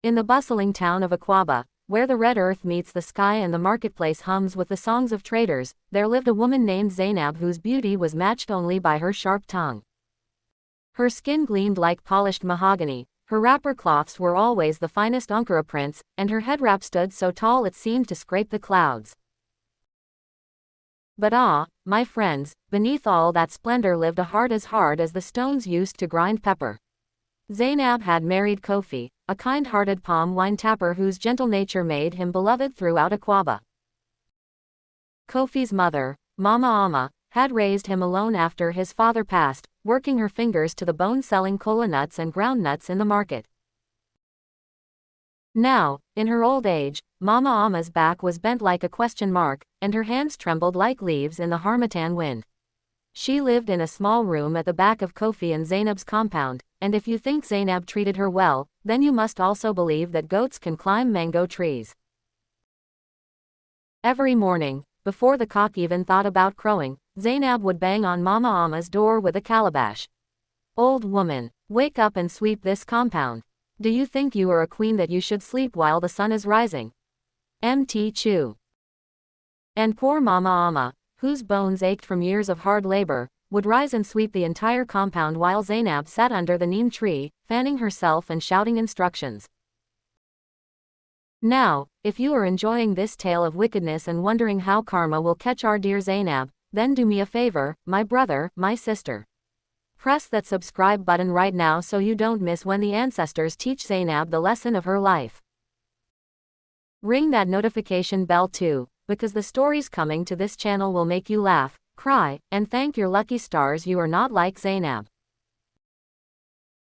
In the bustling town of Akwaaba, where the red earth meets the sky and the marketplace hums with the songs of traders, there lived a woman named Zainab whose beauty was matched only by her sharp tongue. Her skin gleamed like polished mahogany, her wrapper cloths were always the finest Ankara prints, and her head wrap stood so tall it seemed to scrape the clouds. But my friends, beneath all that splendor lived a heart as hard as the stones used to grind pepper. Zainab had married Kofi, a kind-hearted palm wine tapper whose gentle nature made him beloved throughout Akwaaba. Kofi's mother, Mama Amma, had raised him alone after his father passed, working her fingers to the bone selling kola nuts and ground nuts in the market. Now, in her old age, Mama Amma's back was bent like a question mark, and her hands trembled like leaves in the harmattan wind. She lived in a small room at the back of Kofi and Zainab's compound, and if you think Zainab treated her well, then you must also believe that goats can climb mango trees. Every morning, before the cock even thought about crowing, Zainab would bang on Mama Amma's door with a calabash. "Old woman, wake up and sweep this compound. Do you think you are a queen that you should sleep while the sun is rising? Mt Chew." And poor Mama Amma, whose bones ached from years of hard labor, would rise and sweep the entire compound while Zainab sat under the neem tree, fanning herself and shouting instructions. Now, if you are enjoying this tale of wickedness and wondering how karma will catch our dear Zainab, then do me a favor, my brother, my sister. Press that subscribe button right now so you don't miss when the ancestors teach Zainab the lesson of her life. Ring that notification bell too, because the stories coming to this channel will make you laugh, cry, and thank your lucky stars you are not like Zainab.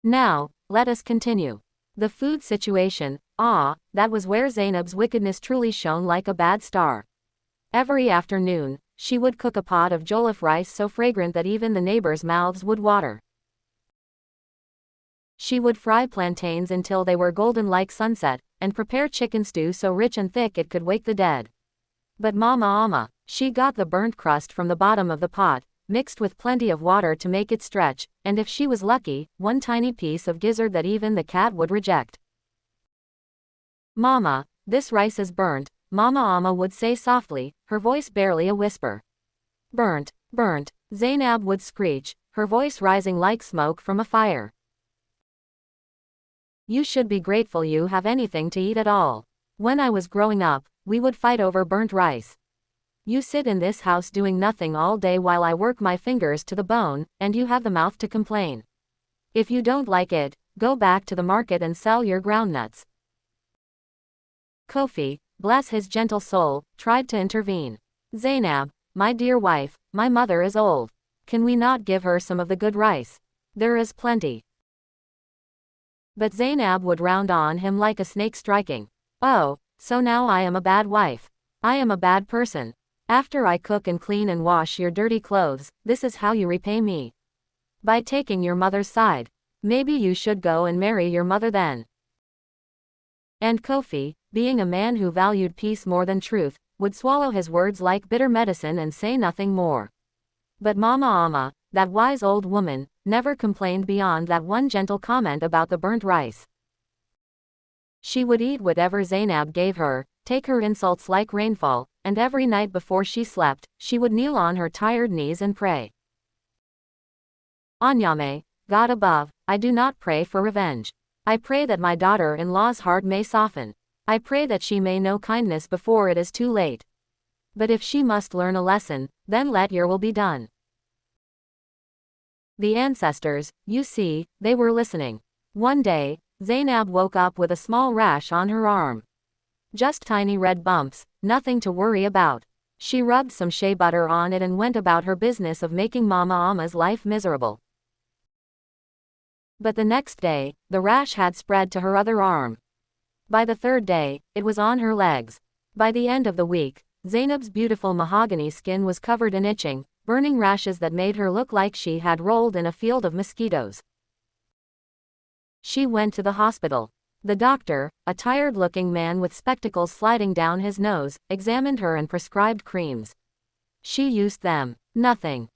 Now, let us continue. The food situation, that was where Zainab's wickedness truly shone like a bad star. Every afternoon, she would cook a pot of jollof rice so fragrant that even the neighbors' mouths would water. She would fry plantains until they were golden like sunset, and prepare chicken stew so rich and thick it could wake the dead. But Mama Amma, she got the burnt crust from the bottom of the pot, mixed with plenty of water to make it stretch, and if she was lucky, one tiny piece of gizzard that even the cat would reject. "Mama, this rice is burnt," Mama Amma would say softly, her voice barely a whisper. "Burnt, burnt," Zainab would screech, her voice rising like smoke from a fire. "You should be grateful you have anything to eat at all. When I was growing up, we would fight over burnt rice. You sit in this house doing nothing all day while I work my fingers to the bone, and you have the mouth to complain. If you don't like it, go back to the market and sell your groundnuts." Kofi, bless his gentle soul, tried to intervene. "Zainab, my dear wife, my mother is old. Can we not give her some of the good rice? There is plenty." But Zainab would round on him like a snake striking. "Oh, so now I am a bad wife. I am a bad person. After I cook and clean and wash your dirty clothes, this is how you repay me. By taking your mother's side. Maybe you should go and marry your mother then." And Kofi, being a man who valued peace more than truth, would swallow his words like bitter medicine and say nothing more. But Mama Amma, that wise old woman, never complained beyond that one gentle comment about the burnt rice. She would eat whatever Zainab gave her, take her insults like rainfall, and every night before she slept, she would kneel on her tired knees and pray. "Anyame, God above, I do not pray for revenge. I pray that my daughter-in-law's heart may soften. I pray that she may know kindness before it is too late. But if she must learn a lesson, then let your will be done." The ancestors, you see, they were listening. One day, Zainab woke up with a small rash on her arm. Just tiny red bumps, nothing to worry about. She rubbed some shea butter on it and went about her business of making Mama Amma's life miserable. But the next day, the rash had spread to her other arm. By the third day, it was on her legs. By the end of the week, Zainab's beautiful mahogany skin was covered in itching, burning rashes that made her look like she had rolled in a field of mosquitoes. She went to the hospital. The doctor, a tired-looking man with spectacles sliding down his nose, examined her and prescribed creams. She used them. Nothing.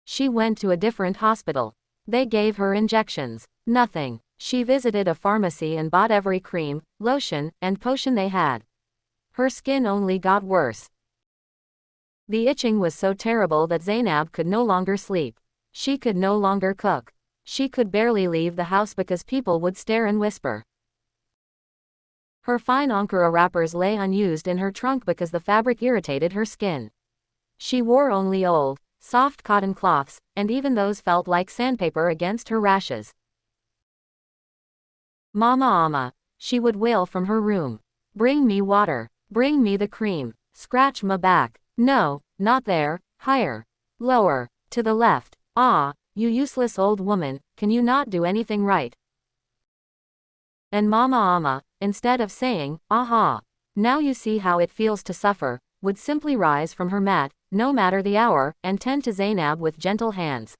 She went to a different hospital. They gave her injections. Nothing. She visited a pharmacy and bought every cream, lotion, and potion they had. Her skin only got worse. The itching was so terrible that Zainab could no longer sleep. She could no longer cook. She could barely leave the house because people would stare and whisper. Her fine Ankara wrappers lay unused in her trunk because the fabric irritated her skin. She wore only old, soft cotton cloths, and even those felt like sandpaper against her rashes. Mama Amma, she would wail from her room. Bring me water. Bring me the cream. Scratch my back. No, not there, higher. Lower. To the left. Ah, you useless old woman, can you not do anything right? And Mama Amma, instead of saying, aha, now you see how it feels to suffer, would simply rise from her mat, no matter the hour, and tend to Zainab with gentle hands.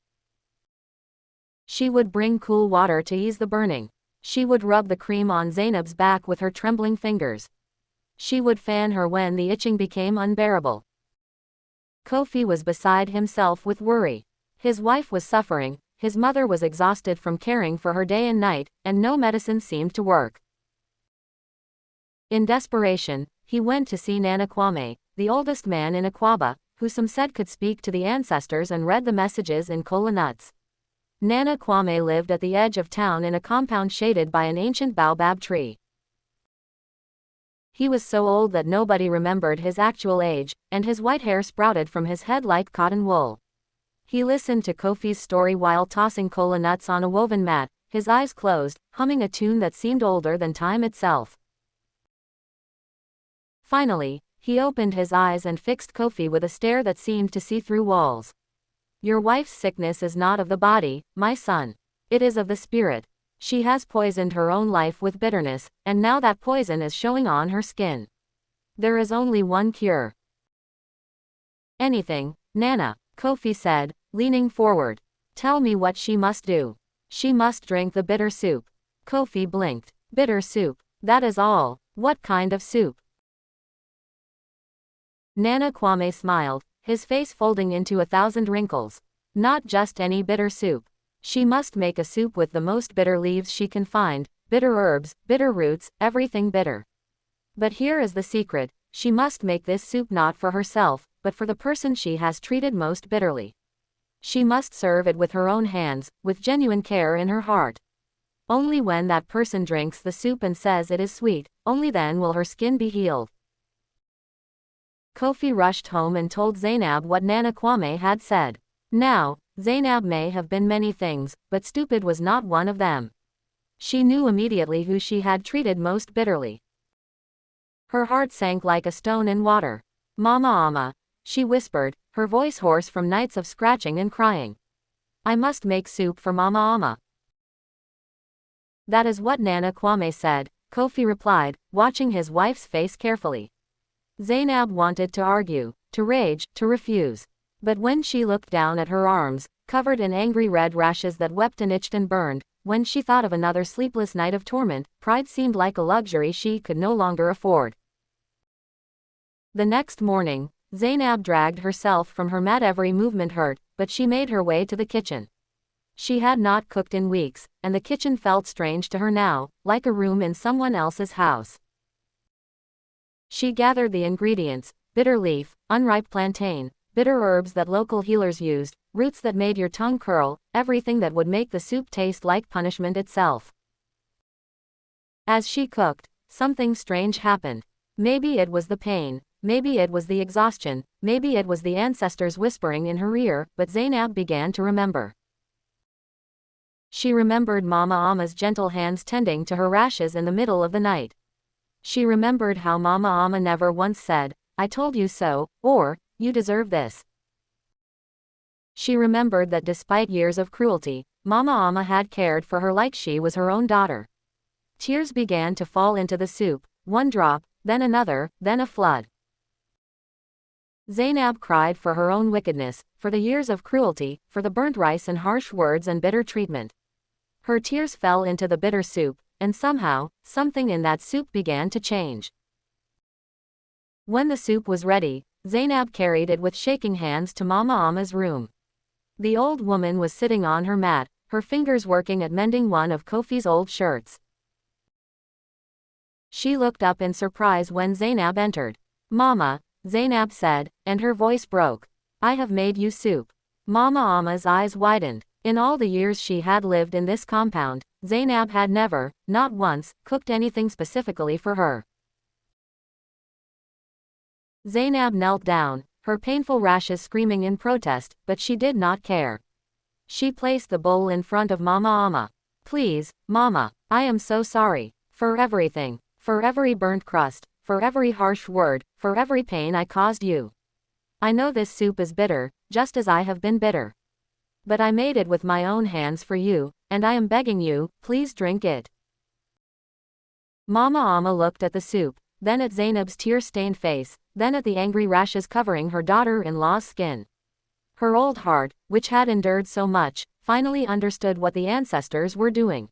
She would bring cool water to ease the burning. She would rub the cream on Zainab's back with her trembling fingers. She would fan her when the itching became unbearable. Kofi was beside himself with worry. His wife was suffering, his mother was exhausted from caring for her day and night, and no medicine seemed to work. In desperation, he went to see Nana Kwame, the oldest man in Akwaaba, who some said could speak to the ancestors and read the messages in kola nuts. Nana Kwame lived at the edge of town in a compound shaded by an ancient baobab tree. He was so old that nobody remembered his actual age, and his white hair sprouted from his head like cotton wool. He listened to Kofi's story while tossing kola nuts on a woven mat, his eyes closed, humming a tune that seemed older than time itself. Finally, he opened his eyes and fixed Kofi with a stare that seemed to see through walls. Your wife's sickness is not of the body, my son. It is of the spirit. She has poisoned her own life with bitterness, and now that poison is showing on her skin. There is only one cure. Anything, Nana, Kofi said, leaning forward. Tell me what she must do. She must drink the bitter soup. Kofi blinked. Bitter soup. That is all. What kind of soup? Nana Kwame smiled, his face folding into 1,000 wrinkles. Not just any bitter soup. She must make a soup with the most bitter leaves she can find, bitter herbs, bitter roots, everything bitter. But here is the secret, she must make this soup not for herself, but for the person she has treated most bitterly. She must serve it with her own hands, with genuine care in her heart. Only when that person drinks the soup and says it is sweet, only then will her skin be healed. Kofi rushed home and told Zainab what Nana Kwame had said. Now, Zainab may have been many things, but stupid was not one of them. She knew immediately who she had treated most bitterly. Her heart sank like a stone in water. Mama Amma, she whispered, her voice hoarse from nights of scratching and crying. I must make soup for Mama Amma. That is what Nana Kwame said, Kofi replied, watching his wife's face carefully. Zainab wanted to argue, to rage, to refuse. But when she looked down at her arms, covered in angry red rashes that wept and itched and burned, when she thought of another sleepless night of torment, pride seemed like a luxury she could no longer afford. The next morning, Zainab dragged herself from her mat. Every movement hurt, but she made her way to the kitchen. She had not cooked in weeks, and the kitchen felt strange to her now, like a room in someone else's house. She gathered the ingredients, bitter leaf, unripe plantain, bitter herbs that local healers used, roots that made your tongue curl, everything that would make the soup taste like punishment itself. As she cooked, something strange happened. Maybe it was the pain, maybe it was the exhaustion, maybe it was the ancestors whispering in her ear, but Zainab began to remember. She remembered Mama Amma's gentle hands tending to her rashes in the middle of the night. She remembered how Mama Amma never once said, I told you so, or, you deserve this. She remembered that despite years of cruelty, Mama Amma had cared for her like she was her own daughter. Tears began to fall into the soup, one drop, then another, then a flood. Zainab cried for her own wickedness, for the years of cruelty, for the burnt rice and harsh words and bitter treatment. Her tears fell into the bitter soup, and somehow, something in that soup began to change. When the soup was ready, Zainab carried it with shaking hands to Mama Amma's room. The old woman was sitting on her mat, her fingers working at mending one of Kofi's old shirts. She looked up in surprise when Zainab entered. "Mama," Zainab said, and her voice broke. "I have made you soup." Mama Amma's eyes widened. In all the years she had lived in this compound, Zainab had never, not once, cooked anything specifically for her. Zainab knelt down, her painful rashes screaming in protest, but she did not care. She placed the bowl in front of Mama Amma. "Please, Mama, I am so sorry. For everything. For every burnt crust, for every harsh word, for every pain I caused you. I know this soup is bitter, just as I have been bitter. But I made it with my own hands for you, and I am begging you, please drink it." Mama Amma looked at the soup, then at Zainab's tear-stained face, then at the angry rashes covering her daughter-in-law's skin. Her old heart, which had endured so much, finally understood what the ancestors were doing.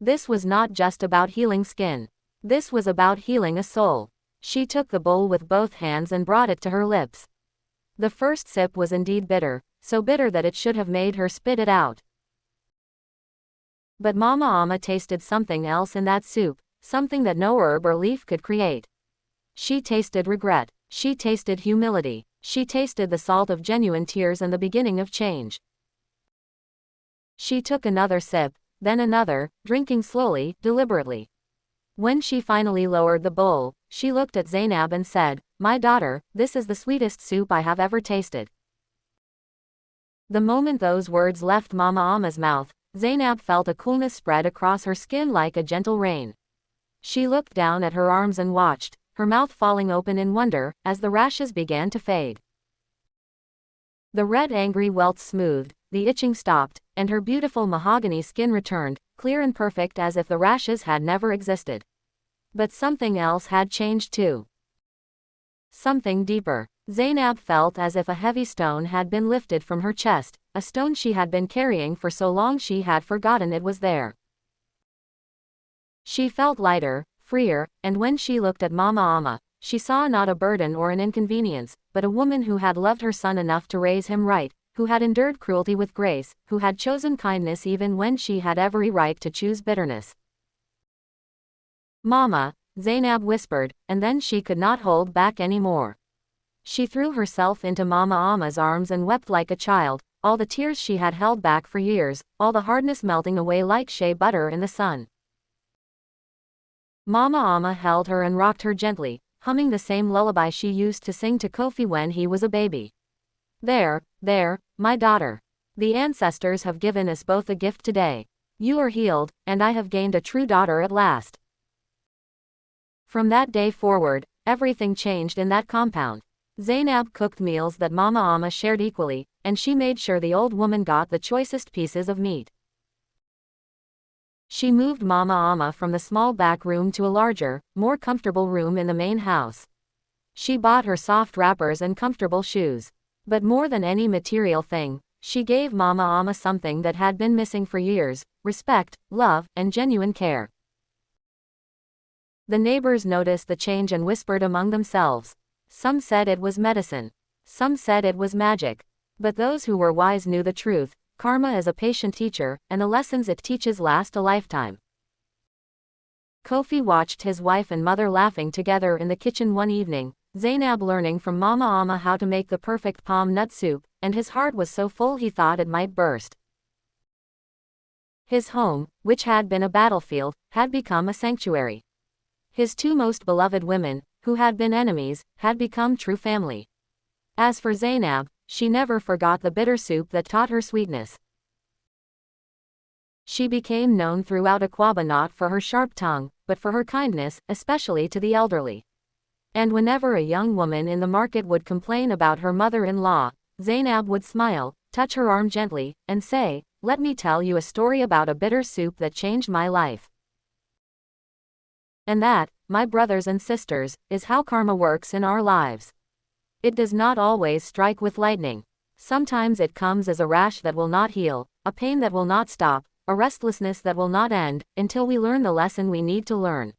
This was not just about healing skin. This was about healing a soul. She took the bowl with both hands and brought it to her lips. The first sip was indeed bitter, so bitter that it should have made her spit it out. But Mama Amma tasted something else in that soup, something that no herb or leaf could create. She tasted regret. She tasted humility. She tasted the salt of genuine tears and the beginning of change. She took another sip, then another, drinking slowly, deliberately. When she finally lowered the bowl, she looked at Zainab and said, "My daughter, this is the sweetest soup I have ever tasted." The moment those words left Mama Amma's mouth, Zainab felt a coolness spread across her skin like a gentle rain. She looked down at her arms and watched, her mouth falling open in wonder, as the rashes began to fade. The red angry welts smoothed, the itching stopped, and her beautiful mahogany skin returned, clear and perfect as if the rashes had never existed. But something else had changed too. Something deeper. Zainab felt as if a heavy stone had been lifted from her chest, a stone she had been carrying for so long she had forgotten it was there. She felt lighter, freer, and when she looked at Mama Amma, she saw not a burden or an inconvenience, but a woman who had loved her son enough to raise him right, who had endured cruelty with grace, who had chosen kindness even when she had every right to choose bitterness. "Mama," Zainab whispered, and then she could not hold back any more. She threw herself into Mama Amma's arms and wept like a child, all the tears she had held back for years, all the hardness melting away like shea butter in the sun. Mama Amma held her and rocked her gently, humming the same lullaby she used to sing to Kofi when he was a baby. There, my daughter. The ancestors have given us both a gift today. You are healed, and I have gained a true daughter at last." From that day forward, everything changed in that compound. Zainab cooked meals that Mama Amma shared equally, and she made sure the old woman got the choicest pieces of meat. She moved Mama Amma from the small back room to a larger, more comfortable room in the main house. She bought her soft wrappers and comfortable shoes. But more than any material thing, she gave Mama Amma something that had been missing for years: respect, love, and genuine care. The neighbors noticed the change and whispered among themselves. Some said it was medicine. Some said it was magic. But those who were wise knew the truth: karma is a patient teacher, and the lessons it teaches last a lifetime. Kofi watched his wife and mother laughing together in the kitchen one evening, Zainab learning from Mama Amma how to make the perfect palm nut soup, and his heart was so full he thought it might burst. His home, which had been a battlefield, had become a sanctuary. His two most beloved women, who had been enemies, had become true family. As for Zainab, she never forgot the bitter soup that taught her sweetness. She became known throughout Akwaaba not for her sharp tongue, but for her kindness, especially to the elderly. And whenever a young woman in the market would complain about her mother-in-law, Zainab would smile, touch her arm gently, and say, "Let me tell you a story about a bitter soup that changed my life." And that, my brothers and sisters, is how karma works in our lives. It does not always strike with lightning. Sometimes it comes as a rash that will not heal, a pain that will not stop, a restlessness that will not end, until we learn the lesson we need to learn.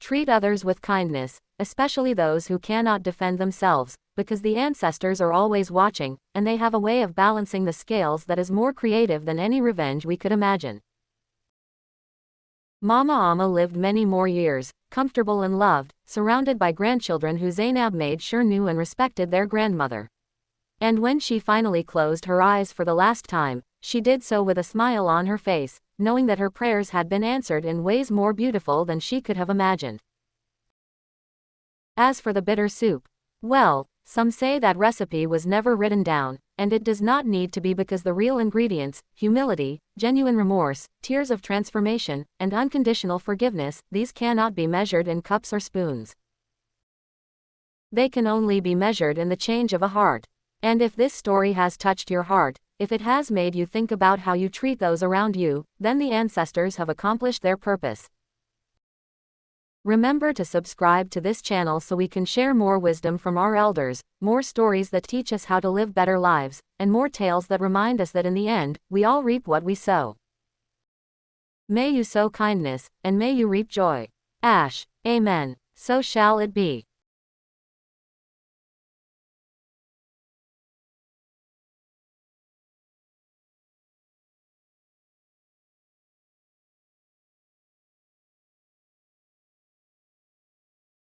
Treat others with kindness, especially those who cannot defend themselves, because the ancestors are always watching, and they have a way of balancing the scales that is more creative than any revenge we could imagine. Mama Amma lived many more years, comfortable and loved, surrounded by grandchildren who Zainab made sure knew and respected their grandmother. And when she finally closed her eyes for the last time, she did so with a smile on her face, knowing that her prayers had been answered in ways more beautiful than she could have imagined. As for the bitter soup, well, some say that recipe was never written down, and it does not need to be because the real ingredients, humility, genuine remorse, tears of transformation, and unconditional forgiveness, these cannot be measured in cups or spoons. They can only be measured in the change of a heart. And if this story has touched your heart, if it has made you think about how you treat those around you, then the ancestors have accomplished their purpose. Remember to subscribe to this channel so we can share more wisdom from our elders, more stories that teach us how to live better lives, and more tales that remind us that in the end, we all reap what we sow. May you sow kindness, and may you reap joy. Ash. Amen. So shall it be.